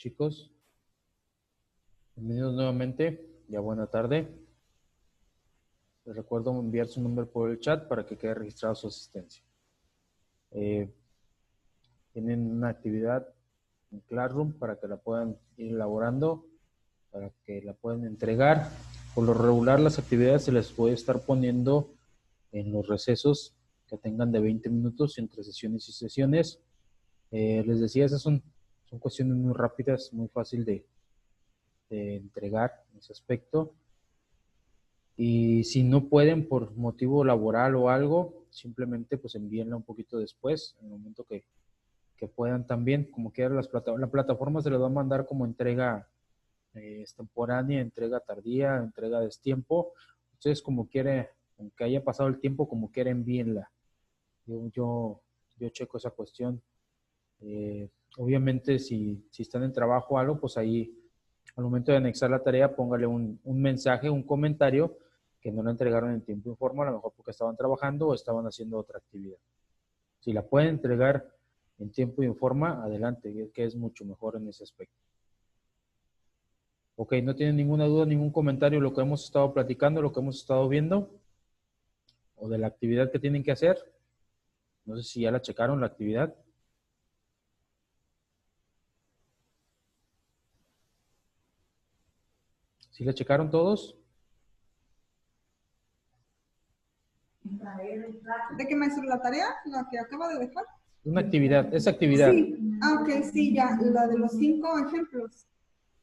Chicos, bienvenidos nuevamente. Ya buena tarde. Les recuerdo enviar su nombre por el chat para que quede registrada su asistencia. Tienen una actividad en Classroom para que la puedan ir elaborando, para que la puedan entregar. Por lo regular, las actividades se les puede estar poniendo en los recesos que tengan de 20 minutos entre sesiones y sesiones. Les decía, esas son cuestiones muy rápidas, muy fácil de entregar en ese aspecto. Y si no pueden por motivo laboral o algo, simplemente pues envíenla un poquito después, en el momento que puedan también, como quiera la plataforma se les va a mandar como entrega extemporánea, entrega tardía, entrega a destiempo. Ustedes como quieren, aunque haya pasado el tiempo, como quiera envíenla. Yo checo esa cuestión. Obviamente si están en trabajo o algo, pues ahí al momento de anexar la tarea, póngale un mensaje, un comentario que no la entregaron en tiempo y forma, a lo mejor porque estaban trabajando o estaban haciendo otra actividad. Si la pueden entregar en tiempo y en forma, adelante, que es mucho mejor en ese aspecto. Ok, no tienen ninguna duda, ningún comentario de lo que hemos estado platicando, lo que hemos estado viendo, o de la actividad que tienen que hacer. No sé si ya la checaron, la actividad. ¿Sí la checaron todos? ¿De qué maestro la tarea? ¿La que acaba de dejar? Una actividad, esa actividad. Sí, ok, sí, ya, la de los 5 ejemplos.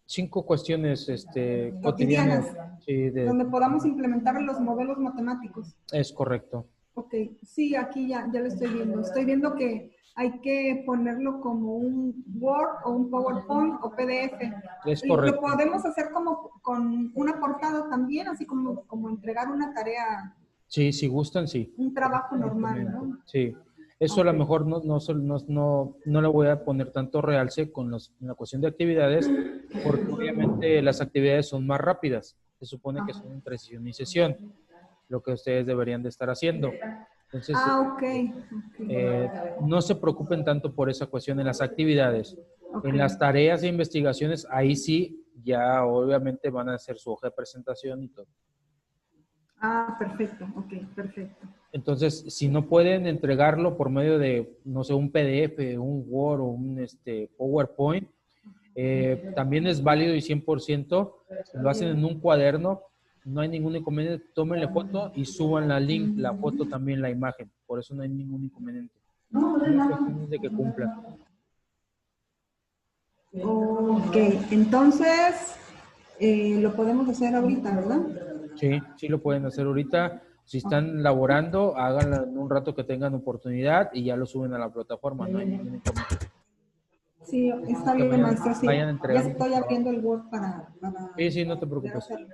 5 cuestiones Cotidianas, cotidianas. Sí, donde podamos implementar los modelos matemáticos. es correcto. Ok, sí, aquí ya lo estoy viendo. Estoy viendo que hay que ponerlo como un Word o un PowerPoint o PDF. Es Lo correcto. podemos hacer como con una portada también, así como entregar una tarea. Sí, si gustan, sí. Un trabajo normal, ¿no? Sí. Eso a lo mejor no le voy a poner tanto realce con la cuestión de actividades, porque obviamente las actividades son más rápidas. Se supone que son entre sesión y sesión, lo que ustedes deberían de estar haciendo. Entonces, Ok. no se preocupen tanto por esa cuestión en las actividades. Okay. En las tareas e investigaciones, ahí sí, ya obviamente van a hacer su hoja de presentación y todo. Perfecto, ok, perfecto. Entonces, si no pueden entregarlo por medio de, no sé, un PDF, un Word o un PowerPoint, también es válido y 100%. Si lo hacen en un cuaderno, no hay ningún inconveniente. Tómenle foto y suban la link, la foto también, la imagen. Por eso no hay ningún inconveniente. La cuestión es de que cumplan. Ok, entonces lo podemos hacer ahorita, ¿verdad? Sí, sí lo pueden hacer ahorita. Si están laborando, háganlo en un rato que tengan oportunidad y ya lo suben a la plataforma. No hay ningún inconveniente. Sí, está Que bien, maestro, sí. vayan Ya entregando sus estoy trabajos. abriendo el Word para Sí, no te poder preocupes. hacerlo.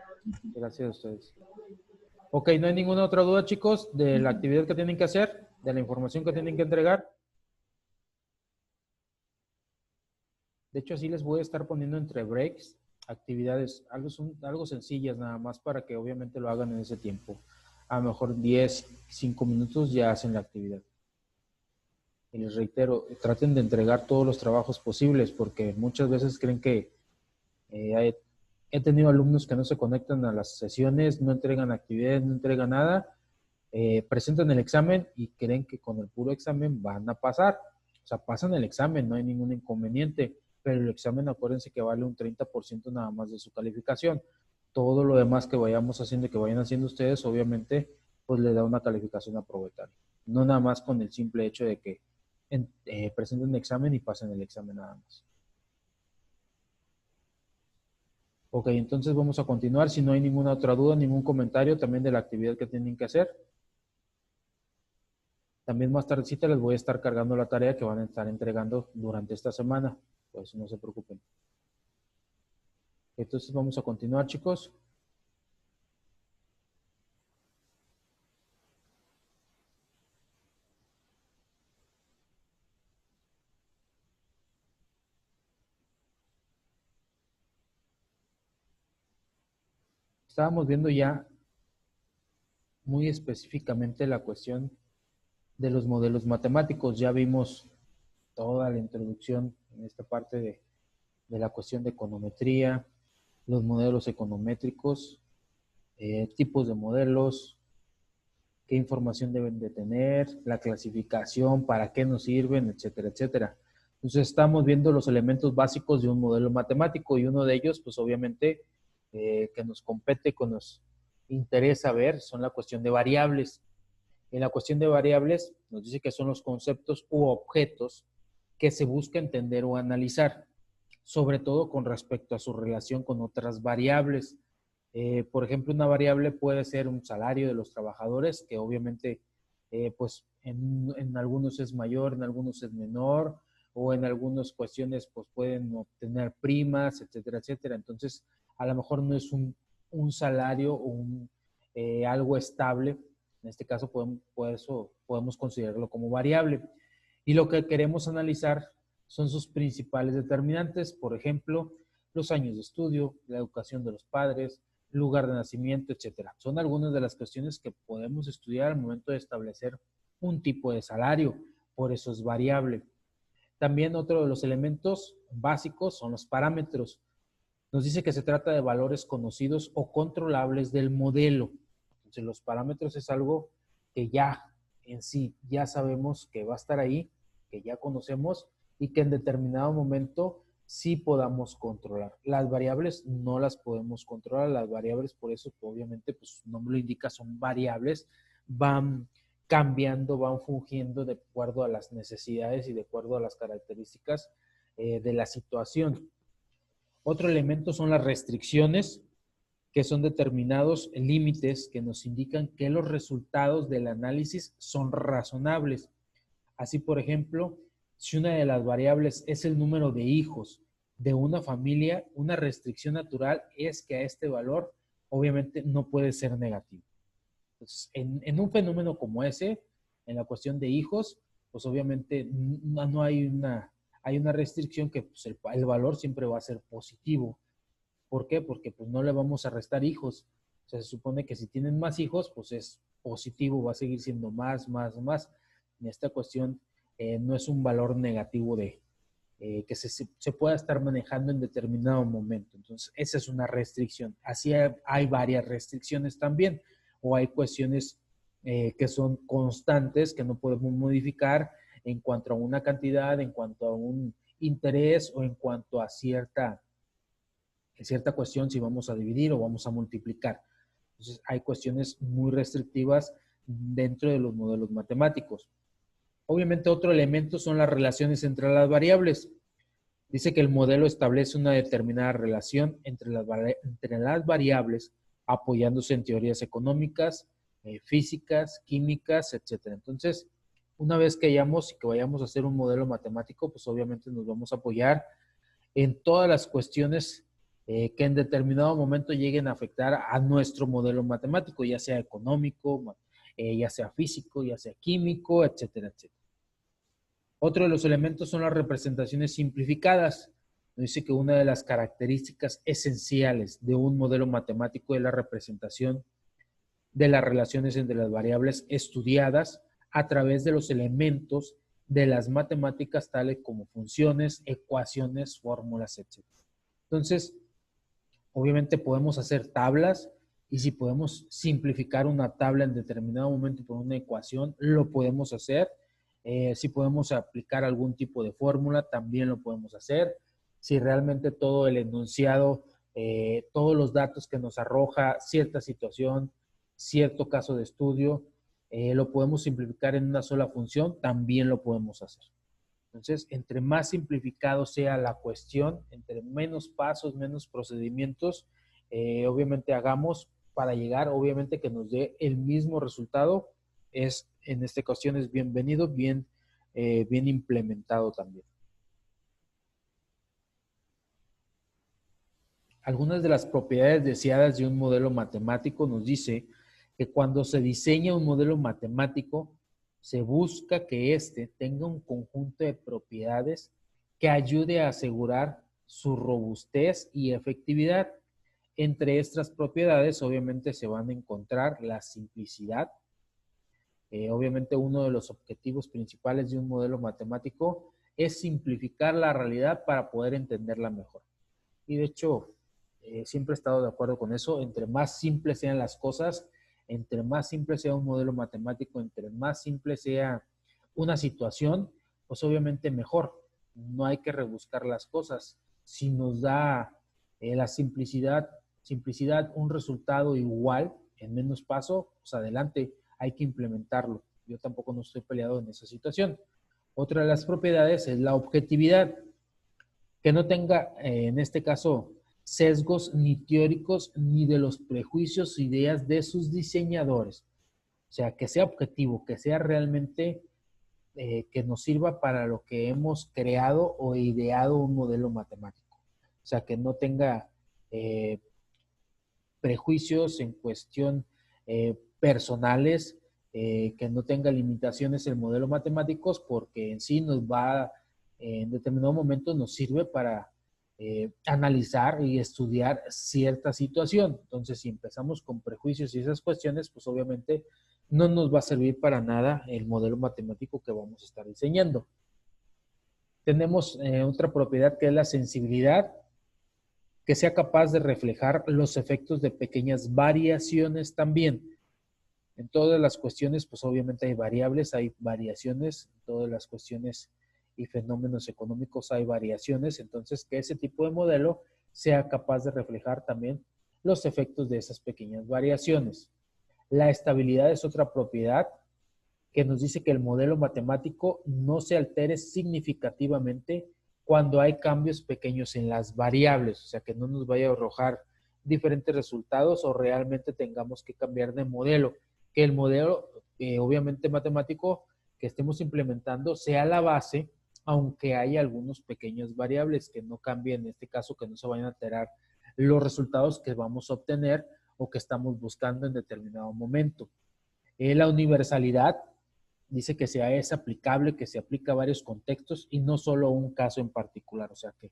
Gracias a ustedes. Ok, ¿no hay ninguna otra duda, chicos, de la actividad que tienen que hacer, de la información que tienen que entregar? De hecho, así les voy a estar poniendo entre breaks actividades, algo sencillas nada más para que obviamente lo hagan en ese tiempo. A lo mejor 10, 5 minutos ya hacen la actividad. Y les reitero, traten de entregar todos los trabajos posibles porque muchas veces creen que he tenido alumnos que no se conectan a las sesiones, no entregan actividades, no entregan nada, presentan el examen y creen que con el puro examen van a pasar. O sea, pasan el examen, no hay ningún inconveniente, pero el examen acuérdense que vale un 30% nada más de su calificación. Todo lo demás que vayamos haciendo y que vayan haciendo ustedes, obviamente, pues le da una calificación aprovechable. No nada más con el simple hecho de que presenten el examen y pasen el examen nada más. Ok, entonces vamos a continuar. Si no hay ninguna otra duda, ningún comentario también de la actividad que tienen que hacer. También más tardecita les voy a estar cargando la tarea que van a estar entregando durante esta semana. Pues no se preocupen. Entonces vamos a continuar, chicos. Estábamos viendo ya muy específicamente la cuestión de los modelos matemáticos. Ya vimos toda la introducción en esta parte de la cuestión de econometría, los modelos econométricos, tipos de modelos, qué información deben de tener, la clasificación, para qué nos sirven, etcétera, etcétera. Entonces estamos viendo los elementos básicos de un modelo matemático y uno de ellos, pues obviamente, que nos compete, que nos interesa ver, son la cuestión de variables. En la cuestión de variables nos dice que son los conceptos u objetos que se busca entender o analizar, sobre todo con respecto a su relación con otras variables. Por ejemplo, una variable puede ser un salario de los trabajadores, que obviamente pues en algunos es mayor, en algunos es menor, o en algunas cuestiones pues pueden obtener primas, etcétera, etcétera. Entonces, a lo mejor no es un salario o algo estable. En este caso podemos considerarlo como variable. Y lo que queremos analizar son sus principales determinantes, por ejemplo, los años de estudio, la educación de los padres, lugar de nacimiento, etcétera. Son algunas de las cuestiones que podemos estudiar al momento de establecer un tipo de salario, por eso es variable. También otro de los elementos básicos son los parámetros. Nos dice que se trata de valores conocidos o controlables del modelo. Entonces, los parámetros es algo que ya en sí ya sabemos que va a estar ahí, que ya conocemos y que en determinado momento sí podamos controlar. Las variables no las podemos controlar, las variables por eso obviamente pues su nombre lo indica, son variables, van cambiando, van fungiendo de acuerdo a las necesidades y de acuerdo a las características de la situación. Otro elemento son las restricciones, que son determinados límites que nos indican que los resultados del análisis son razonables. Así, por ejemplo, si una de las variables es el número de hijos de una familia, una restricción natural es que a este valor obviamente no puede ser negativo. Entonces, en un fenómeno como ese, en la cuestión de hijos, pues obviamente no hay una restricción que pues, el valor siempre va a ser positivo. ¿Por qué? Porque pues no le vamos a restar hijos. O sea, se supone que si tienen más hijos, pues es positivo, va a seguir siendo más, más, más. En esta cuestión no es un valor negativo que se pueda estar manejando en determinado momento. Entonces, esa es una restricción. Así hay varias restricciones también, o hay cuestiones que son constantes, que no podemos modificar en cuanto a una cantidad, en cuanto a un interés o en cuanto a cierta cuestión si vamos a dividir o vamos a multiplicar. Entonces, hay cuestiones muy restrictivas dentro de los modelos matemáticos. Obviamente, otro elemento son las relaciones entre las variables. Dice que el modelo establece una determinada relación entre las variables, apoyándose en teorías económicas, físicas, químicas, etc. Entonces, una vez que vayamos a hacer un modelo matemático, pues obviamente nos vamos a apoyar en todas las cuestiones que en determinado momento lleguen a afectar a nuestro modelo matemático, ya sea económico, ya sea físico, ya sea químico, etcétera, etcétera. Otro de los elementos son las representaciones simplificadas. Dice que una de las características esenciales de un modelo matemático es la representación de las relaciones entre las variables estudiadas a través de los elementos de las matemáticas tales como funciones, ecuaciones, fórmulas, etc. Entonces, obviamente podemos hacer tablas y si podemos simplificar una tabla en determinado momento por una ecuación, lo podemos hacer. Si podemos aplicar algún tipo de fórmula, también lo podemos hacer. Si realmente todo el enunciado, todos los datos que nos arroja cierta situación, cierto caso de estudio, lo podemos simplificar en una sola función, también lo podemos hacer. Entonces, entre más simplificado sea la cuestión, entre menos pasos, menos procedimientos, obviamente hagamos para llegar, obviamente que nos dé el mismo resultado, en esta cuestión es bienvenido, bien implementado también. Algunas de las propiedades deseadas de un modelo matemático nos dice que cuando se diseña un modelo matemático, se busca que éste tenga un conjunto de propiedades que ayude a asegurar su robustez y efectividad. Entre estas propiedades, obviamente, se van a encontrar la simplicidad. Obviamente, uno de los objetivos principales de un modelo matemático es simplificar la realidad para poder entenderla mejor. Y de hecho, siempre he estado de acuerdo con eso. Entre más simples sean las cosas, entre más simple sea un modelo matemático, entre más simple sea una situación, pues obviamente mejor. No hay que rebuscar las cosas. Si nos da la simplicidad un resultado igual en menos paso, pues adelante, hay que implementarlo. Yo tampoco no estoy peleado en esa situación. Otra de las propiedades es la objetividad, que no tenga, en este caso, sesgos ni teóricos ni de los prejuicios o ideas de sus diseñadores. O sea, que sea objetivo, que sea realmente que nos sirva para lo que hemos creado o ideado un modelo matemático. O sea, que no tenga prejuicios en cuestión personales, que no tenga limitaciones el modelo matemáticos, porque en sí nos va, en determinado momento nos sirve para analizar y estudiar cierta situación. Entonces, si empezamos con prejuicios y esas cuestiones, pues obviamente no nos va a servir para nada el modelo matemático que vamos a estar diseñando. Tenemos otra propiedad que es la sensibilidad, que sea capaz de reflejar los efectos de pequeñas variaciones también. En todas las cuestiones, pues obviamente hay variables, hay variaciones, en todas las cuestiones y fenómenos económicos hay variaciones, entonces que ese tipo de modelo sea capaz de reflejar también los efectos de esas pequeñas variaciones. La estabilidad es otra propiedad que nos dice que el modelo matemático no se altere significativamente cuando hay cambios pequeños en las variables, o sea, que no nos vaya a arrojar diferentes resultados o realmente tengamos que cambiar de modelo, que el modelo, obviamente matemático, que estemos implementando sea la base, aunque haya algunos pequeños variables que no cambien, en este caso, que no se vayan a alterar los resultados que vamos a obtener o que estamos buscando en determinado momento. La universalidad dice que es aplicable, que se aplica a varios contextos y no solo a un caso en particular. O sea que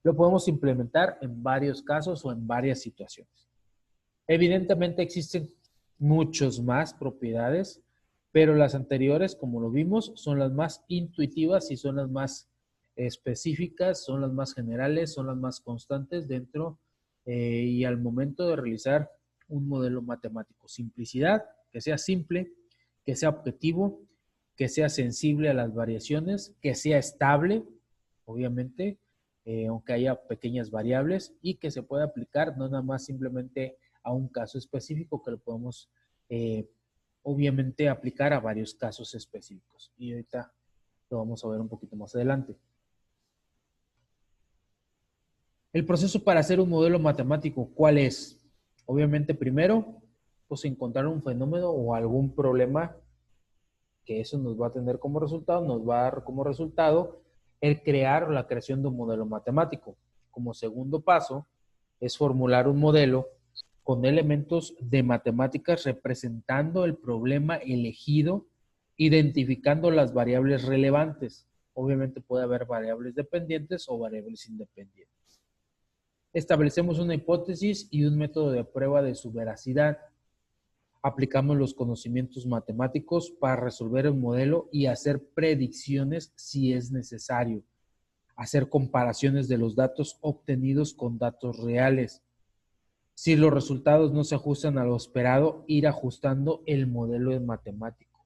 lo podemos implementar en varios casos o en varias situaciones. Evidentemente existen muchos más propiedades, pero las anteriores, como lo vimos, son las más intuitivas y son las más específicas, son las más generales, son las más constantes dentro y al momento de realizar un modelo matemático. Simplicidad, que sea simple, que sea objetivo, que sea sensible a las variaciones, que sea estable, obviamente, aunque haya pequeñas variables, y que se pueda aplicar no nada más simplemente a un caso específico, que lo podemos obviamente aplicar a varios casos específicos. Y ahorita lo vamos a ver un poquito más adelante. El proceso para hacer un modelo matemático, ¿cuál es? Obviamente primero, pues encontrar un fenómeno o algún problema que eso nos va a tener como resultado, nos va a dar como resultado el crear o la creación de un modelo matemático. Como segundo paso, es formular un modelo con elementos de matemáticas representando el problema elegido, identificando las variables relevantes. Obviamente puede haber variables dependientes o variables independientes. Establecemos una hipótesis y un método de prueba de su veracidad. Aplicamos los conocimientos matemáticos para resolver el modelo y hacer predicciones si es necesario. Hacer comparaciones de los datos obtenidos con datos reales. Si los resultados no se ajustan a lo esperado, ir ajustando el modelo matemático.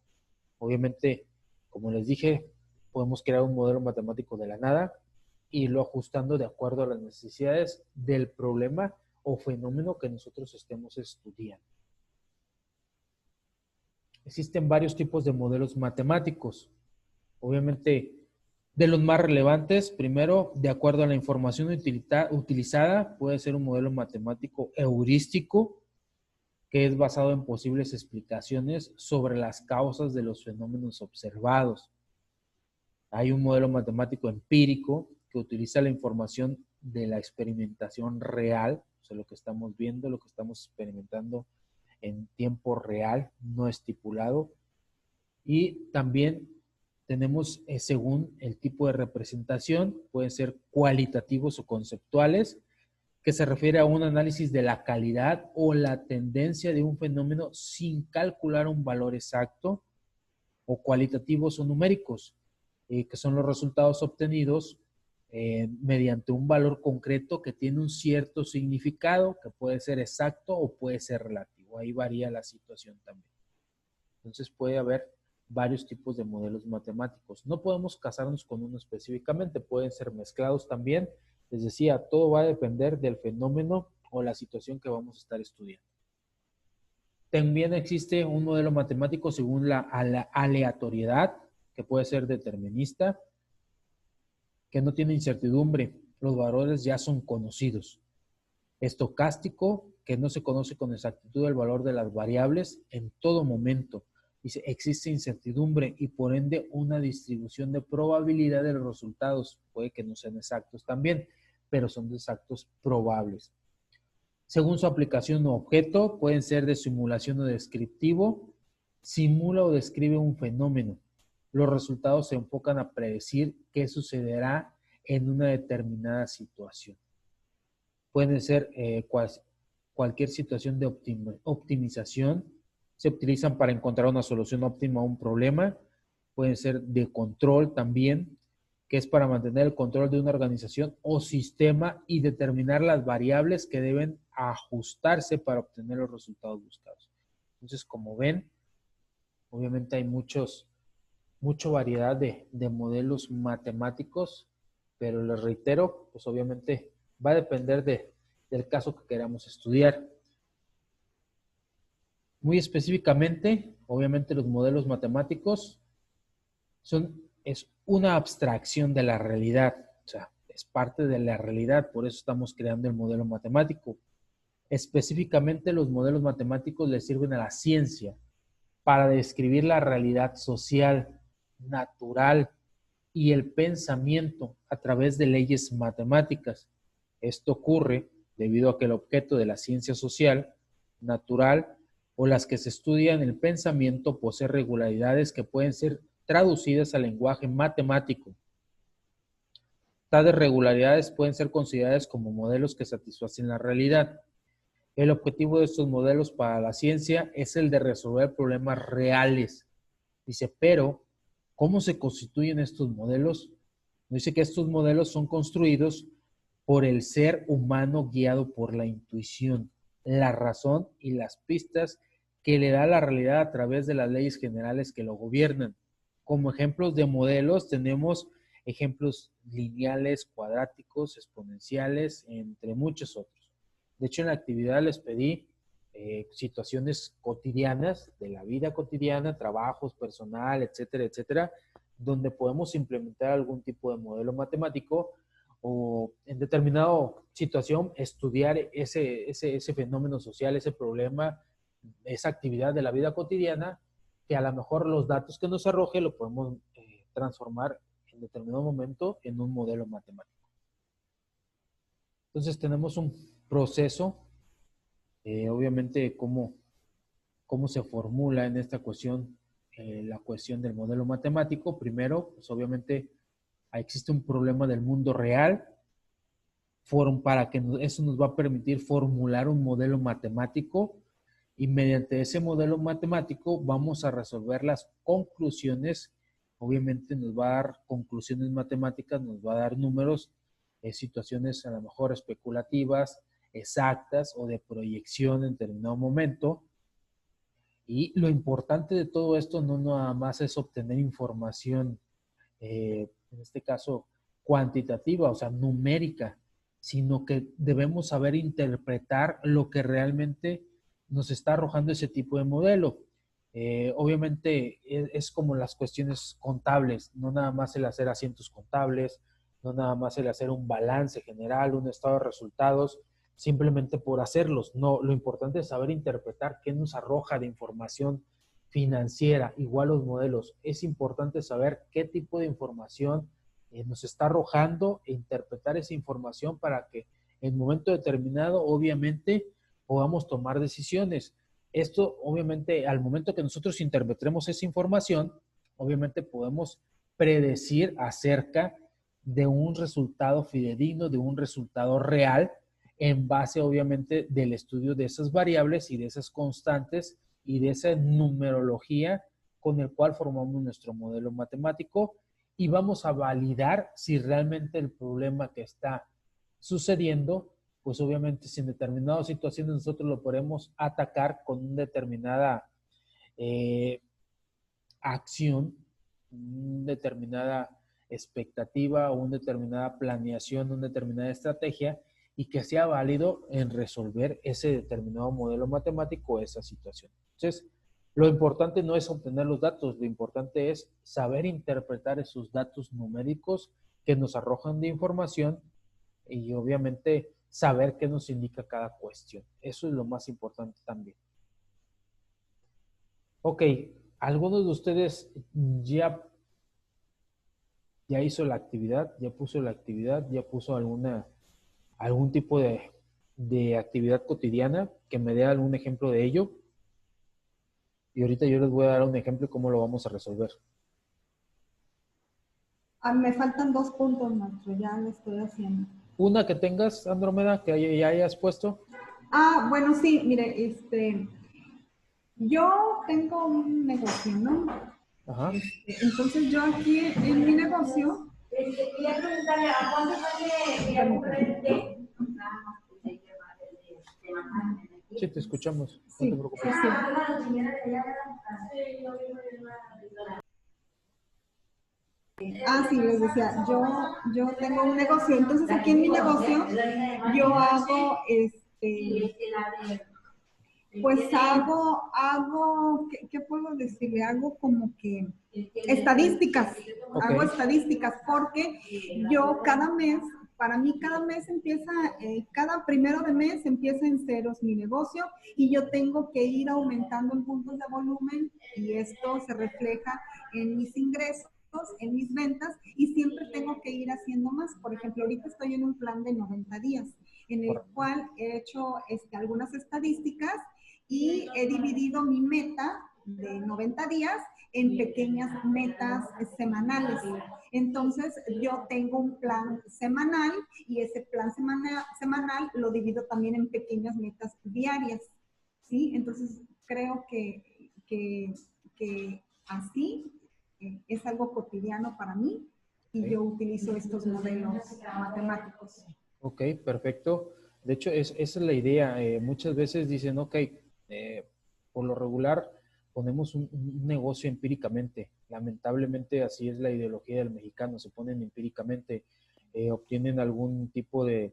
Obviamente, como les dije, podemos crear un modelo matemático de la nada e irlo ajustando de acuerdo a las necesidades del problema o fenómeno que nosotros estemos estudiando. Existen varios tipos de modelos matemáticos. Obviamente, de los más relevantes, primero, de acuerdo a la información utilizada, puede ser un modelo matemático heurístico, que es basado en posibles explicaciones sobre las causas de los fenómenos observados. Hay un modelo matemático empírico que utiliza la información de la experimentación real, o sea, lo que estamos viendo, lo que estamos experimentando en tiempo real, no estipulado. Y también tenemos, según el tipo de representación, pueden ser cualitativos o conceptuales, que se refiere a un análisis de la calidad o la tendencia de un fenómeno sin calcular un valor exacto, o cualitativos o numéricos, que son los resultados obtenidos mediante un valor concreto que tiene un cierto significado, que puede ser exacto o puede ser relativo. Ahí varía la situación también. Entonces puede haber varios tipos de modelos matemáticos. No podemos casarnos con uno específicamente, pueden ser mezclados también. Les decía, todo va a depender del fenómeno o la situación que vamos a estar estudiando. También existe un modelo matemático según la aleatoriedad, que puede ser determinista, que no tiene incertidumbre, los valores ya son conocidos. Estocástico, que no se conoce con exactitud el valor de las variables en todo momento. Dice, existe incertidumbre y por ende una distribución de probabilidad de los resultados. Puede que no sean exactos también, pero son exactos probables. Según su aplicación o objeto, pueden ser de simulación o descriptivo. Simula o describe un fenómeno. Los resultados se enfocan a predecir qué sucederá en una determinada situación. Pueden ser cualquier situación de optimización. Se utilizan para encontrar una solución óptima a un problema. Pueden ser de control también, que es para mantener el control de una organización o sistema y determinar las variables que deben ajustarse para obtener los resultados buscados. Entonces, como ven, obviamente hay mucha variedad de modelos matemáticos, pero les reitero, pues obviamente va a depender del caso que queramos estudiar. Muy específicamente, obviamente los modelos matemáticos es una abstracción de la realidad, o sea, es parte de la realidad, por eso estamos creando el modelo matemático. Específicamente los modelos matemáticos le sirven a la ciencia para describir la realidad social, natural y el pensamiento a través de leyes matemáticas. Esto ocurre debido a que el objeto de la ciencia social, natural o las que se estudian el pensamiento posee regularidades que pueden ser traducidas al lenguaje matemático. Tales regularidades pueden ser consideradas como modelos que satisfacen la realidad. El objetivo de estos modelos para la ciencia es el de resolver problemas reales. Dice, pero, ¿cómo se constituyen estos modelos? Dice que estos modelos son construidos por el ser humano guiado por la intuición, la razón y las pistas que le da la realidad a través de las leyes generales que lo gobiernan. Como ejemplos de modelos tenemos ejemplos lineales, cuadráticos, exponenciales, entre muchos otros. De hecho, en la actividad les pedí situaciones cotidianas, de la vida cotidiana, trabajos, personal, etcétera, etcétera, donde podemos implementar algún tipo de modelo matemático o en determinada situación estudiar ese fenómeno social, ese problema, esa actividad de la vida cotidiana, que a lo mejor los datos que nos arroje lo podemos transformar en determinado momento en un modelo matemático. Entonces tenemos un proceso, obviamente cómo se formula en esta cuestión la cuestión del modelo matemático. Primero, pues obviamente existe un problema del mundo real, para que eso nos va a permitir formular un modelo matemático y mediante ese modelo matemático vamos a resolver las conclusiones. Obviamente nos va a dar conclusiones matemáticas, nos va a dar números, situaciones a lo mejor especulativas, exactas o de proyección en determinado momento. Y lo importante de todo esto no nada más es obtener información, en este caso cuantitativa, o sea, numérica, sino que debemos saber interpretar lo que realmente nos está arrojando ese tipo de modelo. Obviamente es como las cuestiones contables, no nada más el hacer asientos contables, no nada más el hacer un balance general, un estado de resultados, simplemente por hacerlos. No, lo importante es saber interpretar qué nos arroja de información financiera, igual los modelos. Es importante saber qué tipo de información nos está arrojando e interpretar esa información para que en un momento determinado, obviamente, podamos tomar decisiones. Esto, obviamente, al momento que nosotros interpretemos esa información, obviamente podemos predecir acerca de un resultado fidedigno, de un resultado real, en base, obviamente, del estudio de esas variables y de esas constantes y de esa numerología con el cual formamos nuestro modelo matemático y vamos a validar si realmente el problema que está sucediendo, pues obviamente si en determinadas situaciones nosotros lo podemos atacar con una determinada acción, una determinada expectativa o una determinada planeación, una determinada estrategia y que sea válido en resolver ese determinado modelo matemático o esa situación. Entonces, lo importante no es obtener los datos, lo importante es saber interpretar esos datos numéricos que nos arrojan de información y obviamente saber qué nos indica cada cuestión. Eso es lo más importante también. Ok, ¿algunos de ustedes ya hizo la actividad, ya puso la actividad, ya puso algún tipo de actividad cotidiana que me dé algún ejemplo de ello? Y ahorita yo les voy a dar un ejemplo de cómo lo vamos a resolver. Me faltan 2 puntos, maestro, ya lo estoy haciendo. Una que tengas, Andrómeda, que ya hayas puesto. Bueno, sí, mire, yo tengo un negocio, ¿no? Ajá. Entonces yo aquí en mi negocio... quería preguntarle, ¿a cuánto sale comprar té? Sí, te escuchamos. Sí, no te preocupes. Sí, les decía, yo tengo un negocio, entonces aquí en mi negocio yo hago, pues ¿qué puedo decirle? Hago como que estadísticas, hago estadísticas porque yo cada mes, para mí cada mes empieza, cada primero de mes empieza en ceros mi negocio y yo tengo que ir aumentando en puntos de volumen y esto se refleja en mis ingresos, en mis ventas y siempre tengo que ir haciendo más. Por ejemplo, ahorita estoy en un plan de 90 días en el cual he hecho algunas estadísticas y he dividido mi meta de 90 días en pequeñas metas semanales. Entonces, yo tengo un plan semanal y ese plan semanal lo divido también en pequeñas metas diarias, ¿sí? Entonces, creo que así es algo cotidiano para mí y yo utilizo estos modelos matemáticos. Ok, perfecto. De hecho, esa es la idea. Muchas veces dicen, ok, por lo regular ponemos un negocio empíricamente. Lamentablemente así es la ideología del mexicano, se ponen empíricamente, obtienen algún tipo de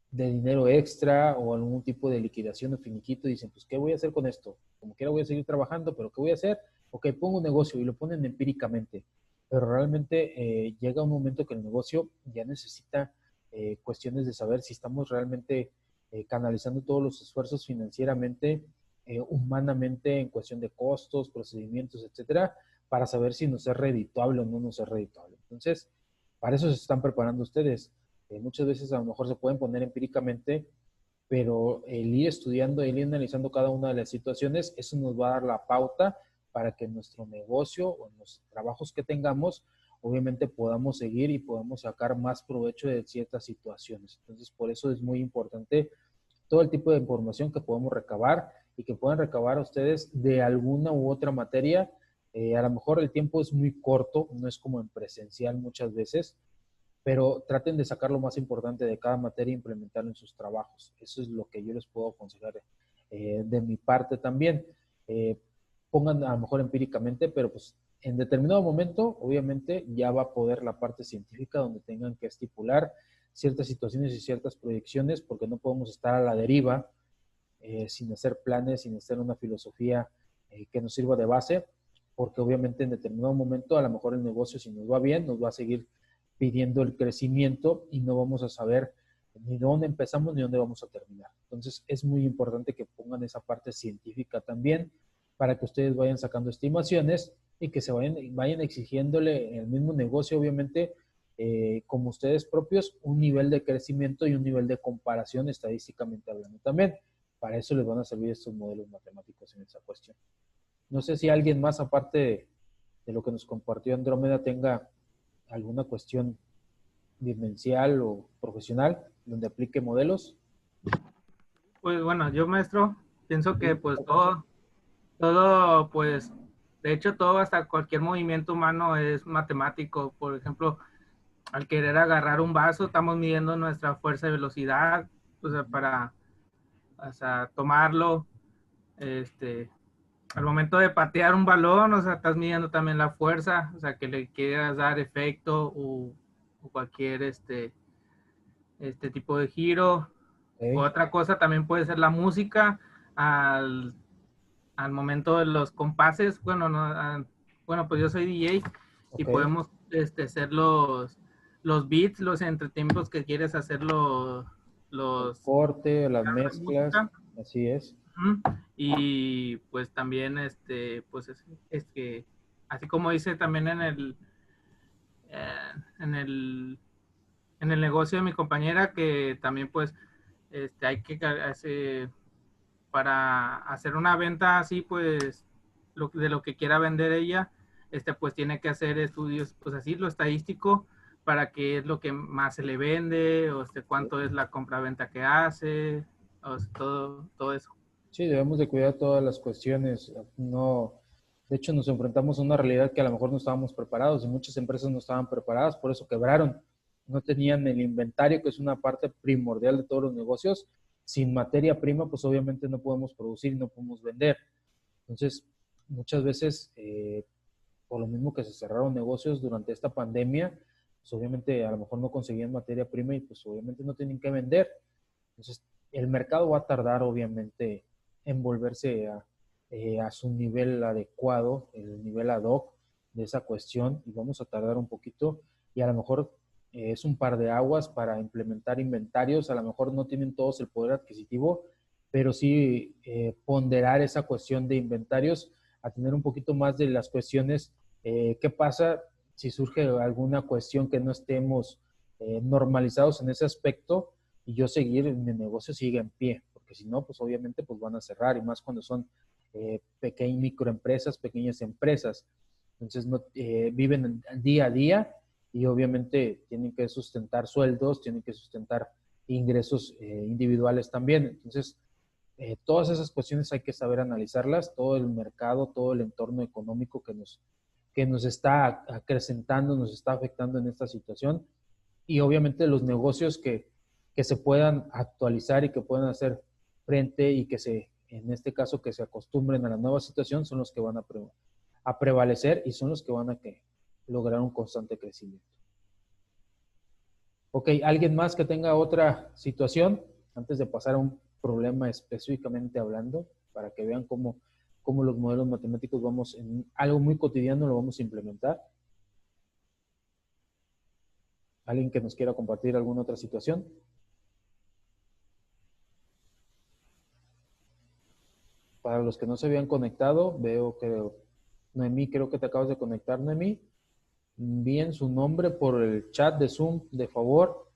dinero extra o algún tipo de liquidación o finiquito y dicen, pues, ¿qué voy a hacer con esto? Como quiera voy a seguir trabajando, pero ¿qué voy a hacer? Ok, pongo un negocio y lo ponen empíricamente. Pero realmente llega un momento que el negocio ya necesita cuestiones de saber si estamos realmente canalizando todos los esfuerzos financieramente, humanamente, en cuestión de costos, procedimientos, etcétera, para saber si nos es redituable o no nos es redituable. Entonces, para eso se están preparando ustedes. Muchas veces a lo mejor se pueden poner empíricamente, pero el ir estudiando, el ir analizando cada una de las situaciones, eso nos va a dar la pauta para que nuestro negocio o en los trabajos que tengamos, obviamente podamos seguir y podamos sacar más provecho de ciertas situaciones. Entonces, por eso es muy importante todo el tipo de información que podemos recabar y que puedan recabar ustedes de alguna u otra materia. A lo mejor el tiempo es muy corto, no es como en presencial muchas veces, pero traten de sacar lo más importante de cada materia e implementarlo en sus trabajos. Eso es lo que yo les puedo aconsejar de mi parte también. Pongan a lo mejor empíricamente, pero pues en determinado momento, obviamente, ya va a poder la parte científica donde tengan que estipular ciertas situaciones y ciertas proyecciones, porque no podemos estar a la deriva sin hacer planes, sin hacer una filosofía que nos sirva de base, porque obviamente en determinado momento a lo mejor el negocio, si nos va bien, nos va a seguir pidiendo el crecimiento y no vamos a saber ni dónde empezamos ni dónde vamos a terminar. Entonces es muy importante que pongan esa parte científica también para que ustedes vayan sacando estimaciones y que se vayan exigiéndole en el mismo negocio, obviamente, como ustedes propios, un nivel de crecimiento y un nivel de comparación estadísticamente hablando también. Para eso les van a servir estos modelos matemáticos en esa cuestión. No sé si alguien más, aparte de lo que nos compartió Andrómeda, tenga alguna cuestión vivencial o profesional donde aplique modelos. Pues bueno, yo maestro, pienso que pues todo pues De hecho, todo, hasta cualquier movimiento humano es matemático. Por ejemplo, al querer agarrar un vaso, estamos midiendo nuestra fuerza y velocidad, o sea, para, o sea, tomarlo, al momento de patear un balón, o sea, estás midiendo también la fuerza, o sea, que le quieras dar efecto o cualquier tipo de giro. Okay. Otra cosa también puede ser la música al, al momento de los compases. Bueno, no, bueno, pues yo soy DJ y Okay. podemos hacer los beats, los entretiempos que quieres hacer, El los corte, las la mezclas, música. así es. Y pues también pues es que así como dice también eh, en el en el negocio de mi compañera, que también pues hay que para hacer una venta así, pues de lo que quiera vender ella, pues tiene que hacer estudios, pues así, lo estadístico, para qué es lo que más se le vende, o cuánto es la compra-venta que hace, o todo eso. Sí, debemos de cuidar todas las cuestiones. No, de hecho, nos enfrentamos a una realidad que a lo mejor no estábamos preparados y muchas empresas no estaban preparadas, por eso quebraron. No tenían el inventario, que es una parte primordial de todos los negocios. Sin materia prima, pues obviamente no podemos producir y no podemos vender. Entonces, muchas veces, por lo mismo que se cerraron negocios durante esta pandemia, pues obviamente a lo mejor no conseguían materia prima y pues obviamente no tienen que vender. Entonces, el mercado va a tardar, obviamente, en volverse a su nivel adecuado, el nivel ad hoc de esa cuestión, y vamos a tardar un poquito, y a lo mejor es un par de aguas para implementar inventarios, a lo mejor no tienen todos el poder adquisitivo, pero sí ponderar esa cuestión de inventarios, a tener un poquito más de las cuestiones, qué pasa si surge alguna cuestión que no estemos normalizados en ese aspecto, y yo seguir, mi negocio siga en pie, porque si no, pues obviamente pues van a cerrar, y más cuando son pequeñas microempresas, pequeñas empresas. Entonces no, viven día a día y obviamente tienen que sustentar sueldos, tienen que sustentar ingresos individuales también. Entonces, todas esas cuestiones hay que saber analizarlas, todo el mercado, todo el entorno económico que nos está acrecentando, nos está afectando en esta situación, y obviamente los negocios que se puedan actualizar y que puedan hacer frente y que en este caso, que se acostumbren a la nueva situación, son los que van a prevalecer y son los que van a lograr un constante crecimiento. Ok, ¿alguien más que tenga otra situación antes de pasar a un problema específicamente hablando, para que vean cómo los modelos matemáticos vamos en algo muy cotidiano lo vamos a implementar? ¿Alguien que nos quiera compartir alguna otra situación? Para los que no se habían conectado, veo que Noemí, creo que te acabas de conectar, Noemí. Envíen su nombre por el chat de Zoom, de favor,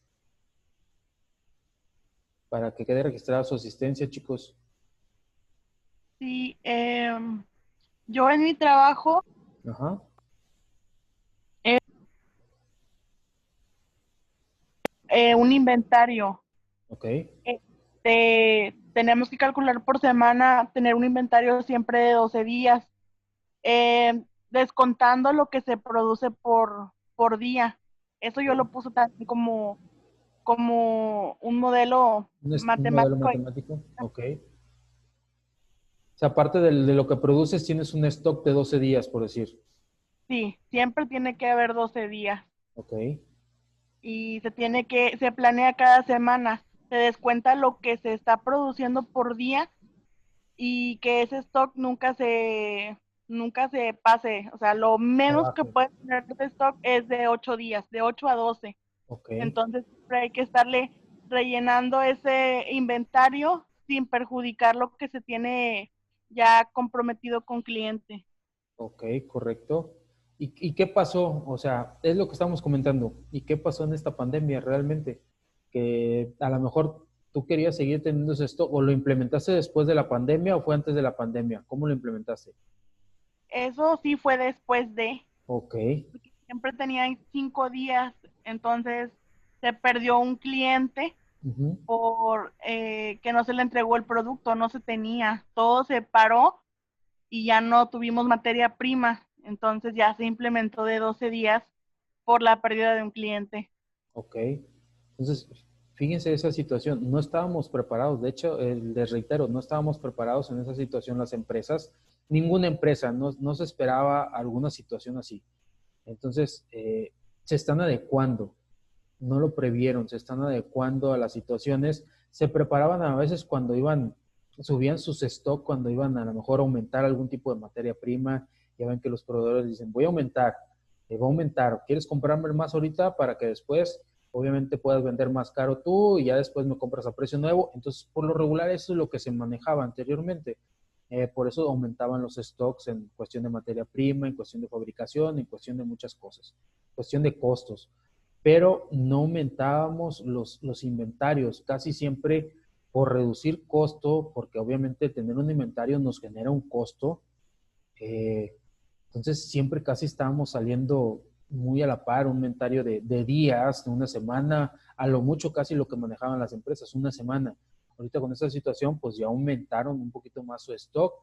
para que quede registrada su asistencia, chicos. Sí, yo en mi trabajo Ajá. Un inventario. Ok. Tenemos que calcular por semana, tener un inventario siempre de 12 días, descontando lo que se produce por día. Eso yo lo puse también como un modelo Un modelo matemático. matemático. Ok. O sea, aparte de lo que produces, tienes un stock de 12 días, por decir. Sí, siempre tiene que haber 12 días. Ok. Y se planea cada semana. Se descuenta lo que se está produciendo por día y que ese stock nunca se pase. O sea, lo menos que Trabajo. puede tener de stock es de 8 días, de 8 a 12. Ok. Entonces, siempre hay que estarle rellenando ese inventario sin perjudicar lo que se tiene ya comprometido con cliente. Ok, correcto. ¿Y qué pasó? O sea, es lo que estamos comentando. ¿Y qué pasó en esta pandemia realmente? Que a lo mejor tú querías seguir teniendo ese stock, o lo implementaste después de la pandemia o fue antes de la pandemia. ¿Cómo lo implementaste? Eso sí fue después de, Ok. siempre tenían 5 días, entonces se perdió un cliente Ujú. por que no se le entregó el producto, no se tenía, todo se paró y ya no tuvimos materia prima. Entonces ya se implementó de 12 días por la pérdida de un cliente. Ok. Entonces, fíjense esa situación. No estábamos preparados. De hecho, les reitero, no estábamos preparados en esa situación las empresas. Ninguna empresa, no se esperaba alguna situación así. Entonces, se están adecuando. No lo previeron, se están adecuando a las situaciones. Se preparaban a veces cuando subían sus stock, cuando iban a lo mejor a aumentar algún tipo de materia prima. Ya ven que los proveedores dicen, voy a aumentar, va a aumentar. ¿Quieres comprarme más ahorita para que después, obviamente, puedas vender más caro tú y ya después me compras a precio nuevo? Entonces, por lo regular, eso es lo que se manejaba anteriormente. Por eso aumentaban los stocks en cuestión de materia prima, en cuestión de fabricación, en cuestión de muchas cosas, cuestión de costos. Pero no aumentábamos los inventarios, casi siempre por reducir costo, porque obviamente tener un inventario nos genera un costo. Entonces siempre casi estábamos saliendo muy a la par, un inventario de días, de una semana, a lo mucho casi lo que manejaban las empresas, una semana. Ahorita con esta situación pues ya aumentaron un poquito más su stock.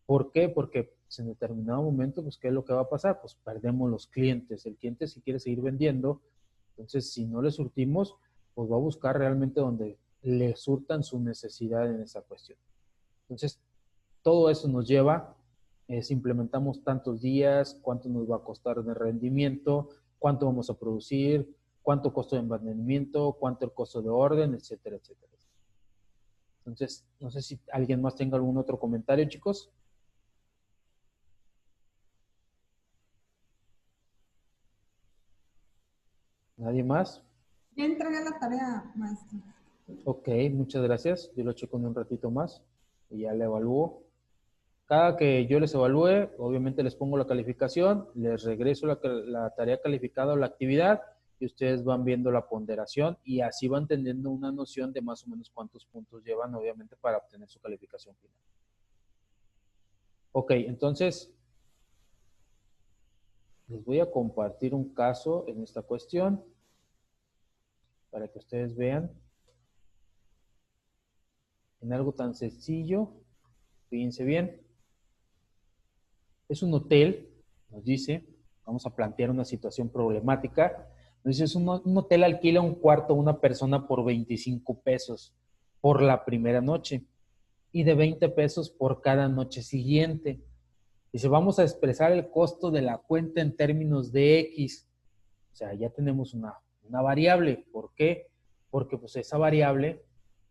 ¿Por qué? Porque pues, en determinado momento, pues, ¿qué es lo que va a pasar? Pues perdemos los clientes. El cliente si quiere seguir vendiendo, entonces si no le surtimos, pues va a buscar realmente donde le surtan su necesidad en esa cuestión. Entonces, todo eso nos lleva, si implementamos tantos días, cuánto nos va a costar de rendimiento, cuánto vamos a producir, cuánto costo de mantenimiento, cuánto el costo de orden, etcétera, etcétera. Entonces, no sé si alguien más tenga algún otro comentario, chicos. ¿Nadie más? Ya entregué la tarea, maestro. Ok, muchas gracias. Yo lo checo en un ratito más y ya le evalúo. Cada que yo les evalúe, obviamente les pongo la calificación, les regreso la tarea calificada o la actividad y ustedes van viendo la ponderación y así van teniendo una noción de más o menos cuántos puntos llevan, obviamente, para obtener su calificación final. Ok, entonces les voy a compartir un caso en esta cuestión para que ustedes vean en algo tan sencillo. Fíjense bien. Es un hotel, nos dice, vamos a plantear una situación problemática. Nos dice, un hotel alquila un cuarto a una persona por 25 pesos por la primera noche y de 20 pesos por cada noche siguiente. Dice, vamos a expresar el costo de la cuenta en términos de X. O sea, ya tenemos una variable. ¿Por qué? Porque pues esa variable,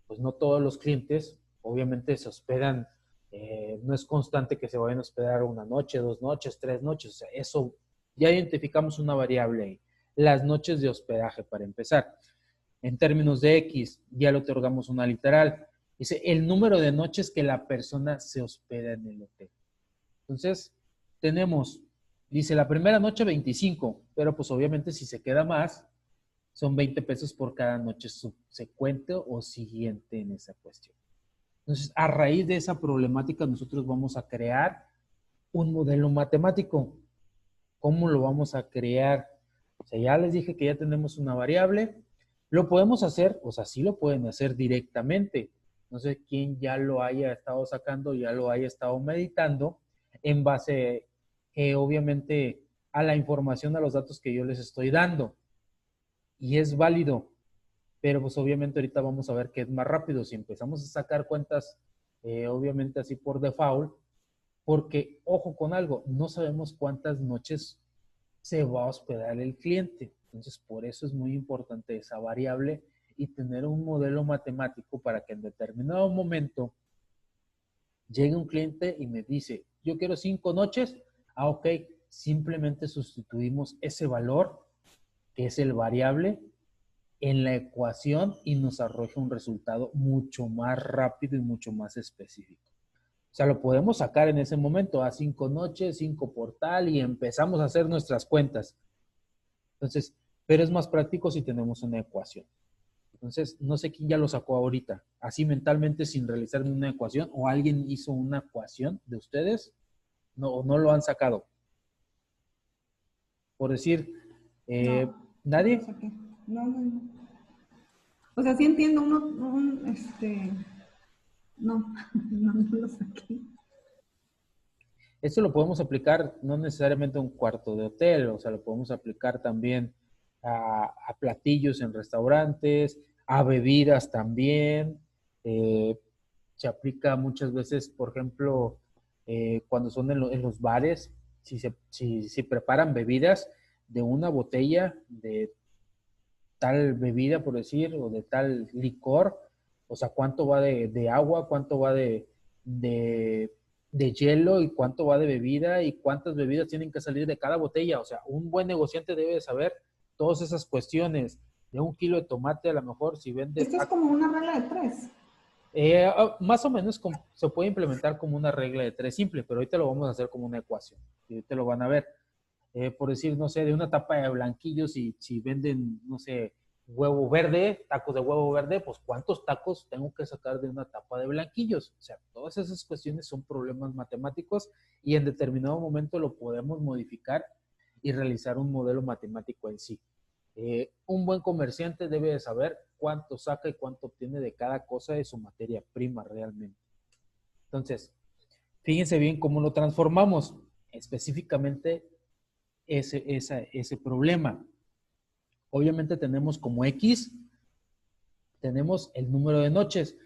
pues no todos los clientes obviamente se hospedan, no es constante que se vayan a hospedar una noche, 2 noches, 3 noches. O sea, eso ya identificamos una variable ahí. Las noches de hospedaje para empezar. En términos de X, ya le otorgamos una literal. Dice el número de noches que la persona se hospeda en el hotel. Entonces, tenemos, dice la primera noche 25, pero pues obviamente si se queda más, son 20 pesos por cada noche subsecuente o siguiente en esa cuestión. Entonces, a raíz de esa problemática, nosotros vamos a crear un modelo matemático. ¿Cómo lo vamos a crear? O sea, ya les dije que ya tenemos una variable. Lo podemos hacer, o sea, sí lo pueden hacer directamente. No sé quién ya lo haya estado sacando, ya lo haya estado meditando en base, obviamente, a la información, a los datos que yo les estoy dando. Y es válido, pero pues obviamente ahorita vamos a ver qué es más rápido. Si empezamos a sacar cuentas, obviamente así por default, porque, ojo con algo, no sabemos cuántas noches se va a hospedar el cliente. Entonces, por eso es muy importante esa variable y tener un modelo matemático para que en determinado momento llegue un cliente y me dice, yo quiero 5 noches. Ah, ok, simplemente sustituimos ese valor, que es el variable, en la ecuación y nos arroja un resultado mucho más rápido y mucho más específico. O sea, lo podemos sacar en ese momento a 5 noches, 5 por tal y empezamos a hacer nuestras cuentas. Entonces, pero es más práctico si tenemos una ecuación. Entonces, no sé quién ya lo sacó ahorita, así mentalmente sin realizar una ecuación o alguien hizo una ecuación de ustedes, no, no lo han sacado. Por decir, ¿nadie? No. O sea, sí entiendo no lo saqué. Esto lo podemos aplicar no necesariamente a un cuarto de hotel, o sea, lo podemos aplicar también a platillos en restaurantes, a bebidas también. Se aplica muchas veces, por ejemplo, cuando son en los bares, si preparan bebidas de una botella de tal bebida, por decir, o de tal licor, o sea, cuánto va de agua, cuánto va de, de hielo y cuánto va de bebida y cuántas bebidas tienen que salir de cada botella. O sea, un buen negociante debe de saber todas esas cuestiones. De 1 kilo de tomate, a lo mejor, si vende... Esto es como una regla de 3. Más o menos se puede implementar como una regla de 3 simple, pero ahorita lo vamos a hacer como una ecuación. Y ahorita lo van a ver. Por decir, no sé, de una tapa de blanquillos, si venden, no sé, huevo verde, tacos de huevo verde, pues ¿cuántos tacos tengo que sacar de una tapa de blanquillos? O sea, todas esas cuestiones son problemas matemáticos y en determinado momento lo podemos modificar y realizar un modelo matemático en sí. Un buen comerciante debe de saber cuánto saca y cuánto obtiene de cada cosa de su materia prima realmente. Entonces, fíjense bien cómo lo transformamos específicamente ese problema. Obviamente tenemos como X, tenemos el número de noches.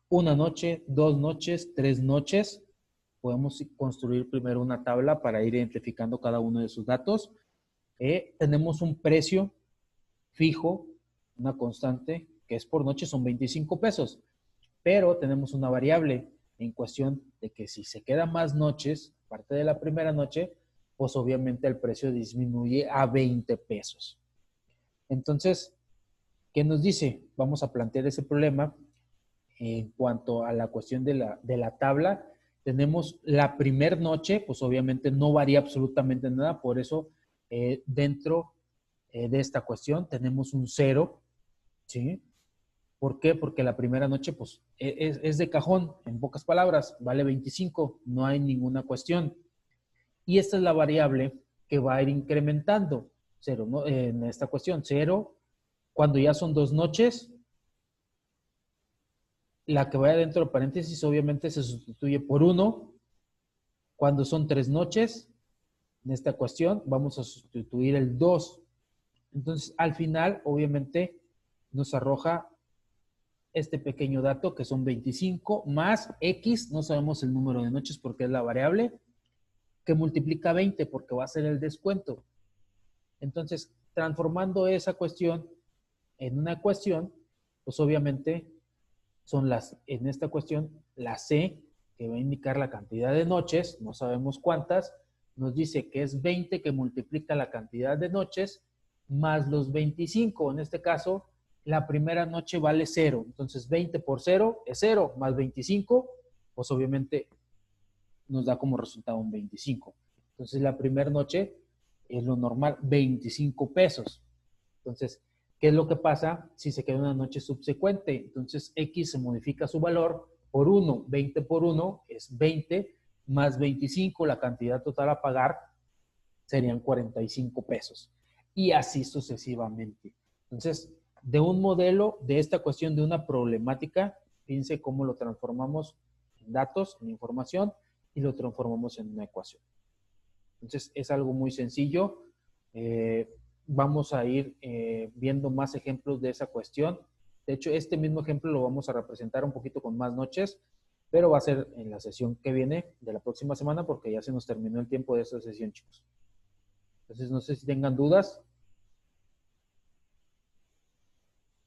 1 noche, 2 noches, 3 noches. Podemos construir primero una tabla para ir identificando cada uno de sus datos. Tenemos un precio fijo, una constante, que es por noche, son 25 pesos. Pero tenemos una variable en cuestión de que si se quedan más noches, aparte de la primera noche, pues obviamente el precio disminuye a 20 pesos. Entonces, ¿qué nos dice? Vamos a plantear ese problema en cuanto a la cuestión de la tabla. Tenemos la primera noche, pues obviamente no varía absolutamente nada, por eso dentro de esta cuestión tenemos un 0, ¿sí? ¿Por qué? Porque la primera noche, pues, es de cajón, en pocas palabras, vale 25, no hay ninguna cuestión. Y esta es la variable que va a ir incrementando, 0, ¿no? En esta cuestión, 0, cuando ya son 2 noches, la que vaya dentro de paréntesis obviamente se sustituye por 1. Cuando son 3 noches, en esta cuestión vamos a sustituir el 2. Entonces, al final, obviamente, nos arroja este pequeño dato que son 25 más X, no sabemos el número de noches porque es la variable, que multiplica 20 porque va a ser el descuento. Entonces, transformando esa cuestión en una ecuación, pues obviamente son en esta cuestión, la C, que va a indicar la cantidad de noches, no sabemos cuántas, nos dice que es 20 que multiplica la cantidad de noches más los 25. En este caso, la primera noche vale 0. Entonces, 20 por 0 es 0, más 25, pues obviamente nos da como resultado un 25. Entonces, la primera noche es lo normal, 25 pesos. Entonces, ¿qué es lo que pasa si se queda una noche subsecuente? Entonces, X se modifica su valor por 1. 20 por 1 es 20, más 25, la cantidad total a pagar serían 45 pesos. Y así sucesivamente. Entonces, de un modelo, de esta cuestión de una problemática, fíjense cómo lo transformamos en datos, en información, y lo transformamos en una ecuación. Entonces, es algo muy sencillo. Vamos a ir viendo más ejemplos de esa cuestión. De hecho, este mismo ejemplo lo vamos a representar un poquito con más noches, pero va a ser en la sesión que viene de la próxima semana porque ya se nos terminó el tiempo de esta sesión, chicos. Entonces, no sé si tengan dudas.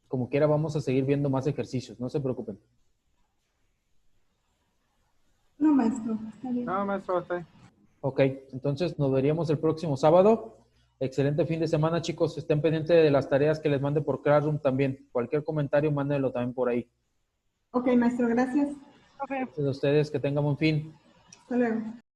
Como quiera, vamos a seguir viendo más ejercicios, no se preocupen. No, maestro, está bien. No, maestro, está bien. Ok, entonces nos veríamos el próximo sábado. Excelente fin de semana, chicos. Estén pendientes de las tareas que les mande por Classroom también. Cualquier comentario, mándenlo también por ahí. Ok, maestro, gracias. Okay. Gracias a ustedes, que tengan un fin. Hasta luego.